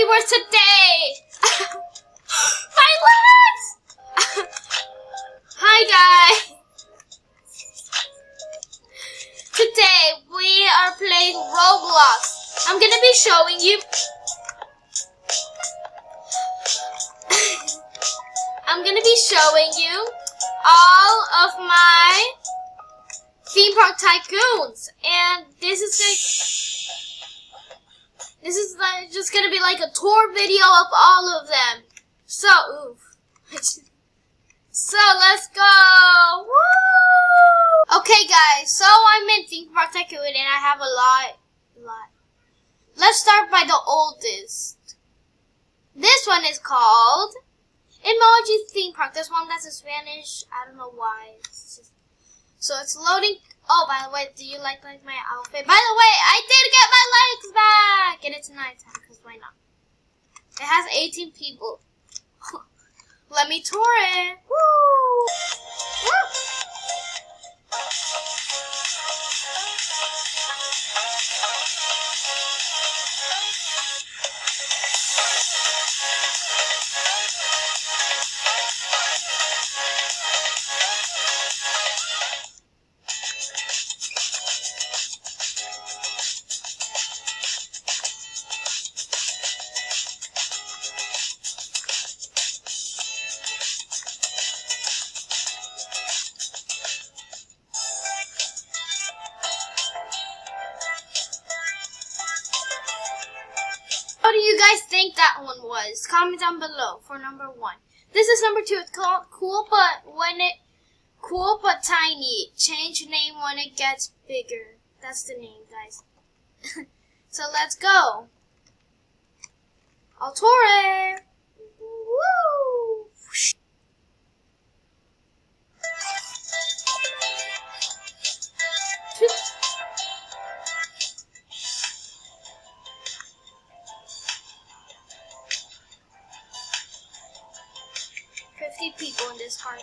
viewers today. My legs! Hi guys. Today we are playing Roblox. I'm gonna be showing you. I'm gonna be showing you all of my theme park tycoons, and this is just gonna be like a tour video of all of them. So, so let's go. Woo! Okay, guys. So I'm in theme park tycoon, and I have a lot. Let's start by the oldest. This one is called Emoji Theme Park. This one that's in Spanish. I don't know why. So it's loading. Oh, by the way, do you like my outfit? By the way, I did get my legs back! And it's nighttime, because why not? It has 18 people. Let me tour it. Woo! Woo! What do you guys think that one was? Comment down below for number 1. This is number 2. It's called Cool but Tiny. Change name when it gets bigger. That's the name, guys. So let's go. I'll tour it. Woo! 50 people in this park.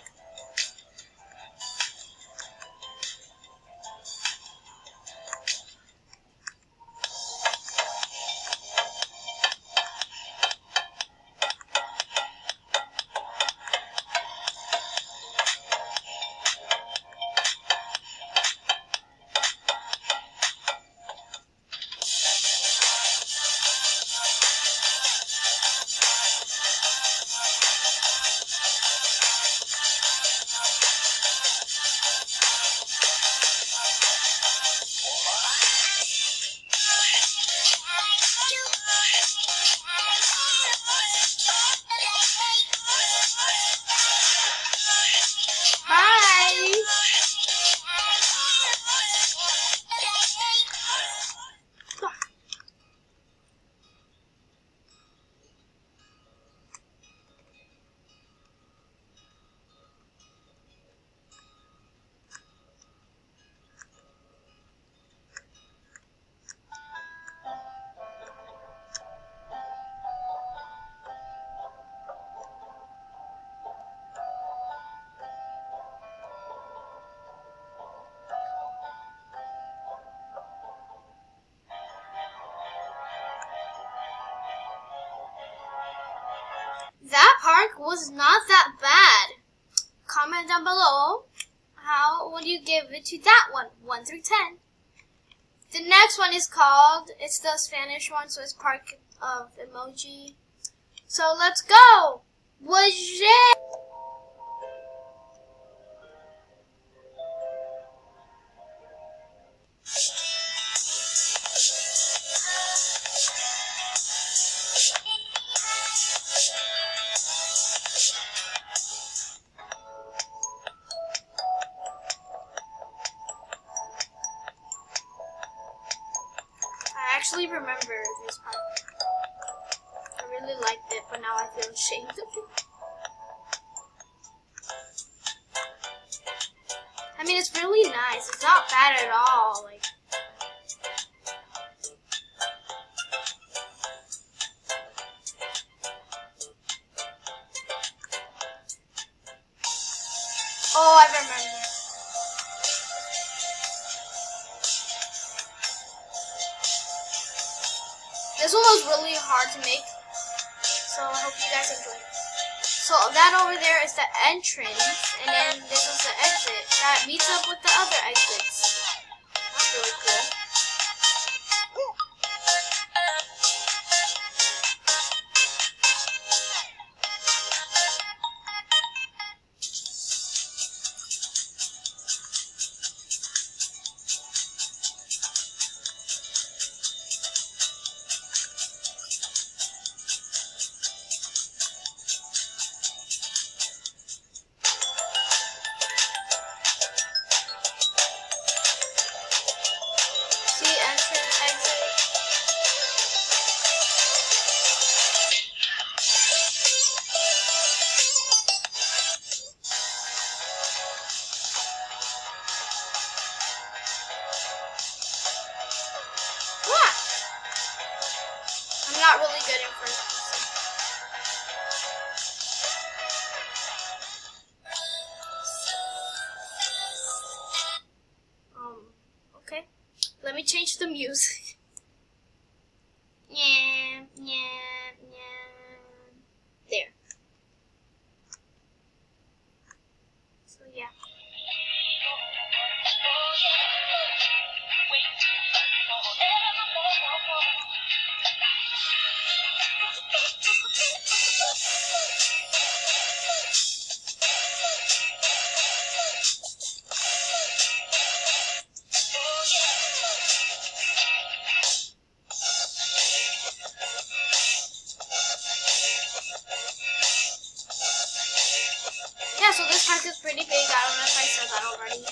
That park was not that bad. Comment down below how would you give it to that one, 1 through 10. The next one is called, it's the Spanish one, so it's Park of Emoji. So let's go. I actually remember this part. I really liked it, but now I feel ashamed of it. I mean, it's really nice. It's not bad at all. Like, oh, I remember. This one was really hard to make. So I hope you guys enjoy. So that over there is the entrance, and then this is the exit that meets up with the other exits. That's really cool. See, entrance, exit. What? I'm not really good in first person. Okay. Let me change the music. Yeah, yeah, yeah. There. So yeah. Yeah, so this park is pretty big. I don't know if I said that already.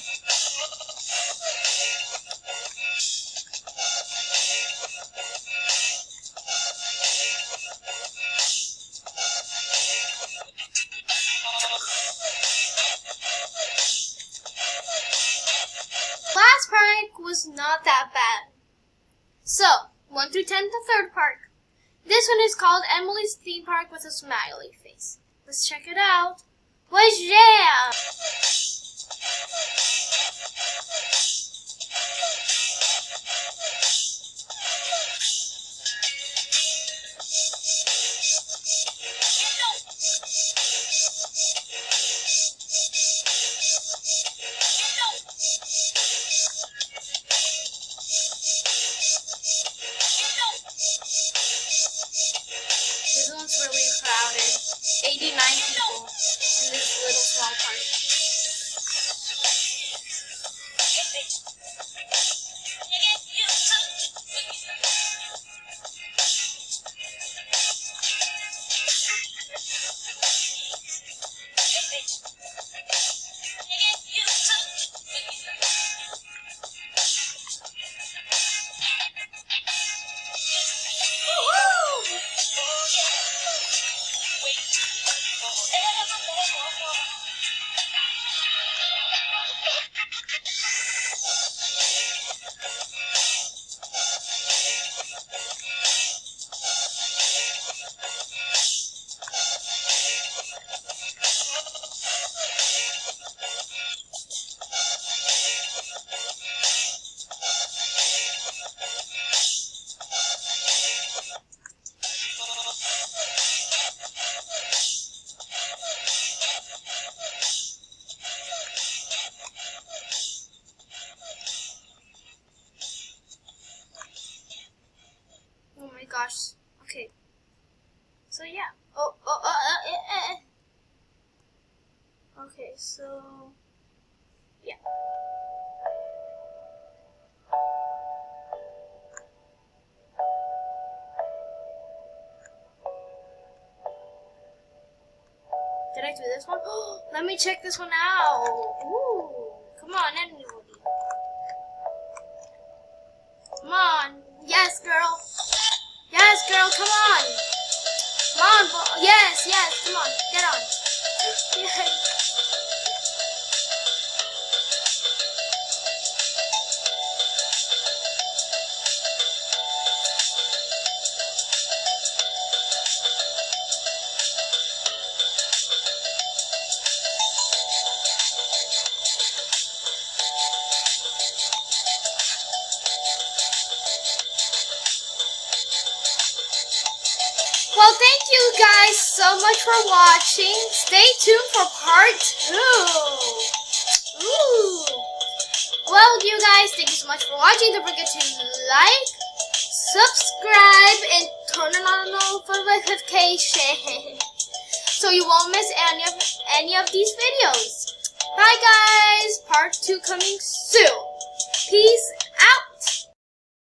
Last park was not that bad. So, 1 through 10, the third park. This one is called Emily's Theme Park with a Smiley Face. Let's check it out. What's jam? This one's really crowded. 89 people in this little small park. Oh my gosh. Okay. So yeah. Okay, so yeah. Did I do this one? Let me check this one out. Ooh. Come on, anybody. Come on. Yes, girl. Yes, girl, come on. Come on, yes, yes, come on. Get on. Yes. Well, thank you guys so much for watching. Stay tuned for part 2. Ooh. Well, you guys, thank you so much for watching. Don't forget to like, subscribe, and turn on notification so you won't miss any of these videos. Bye, guys. Part 2 coming soon. Peace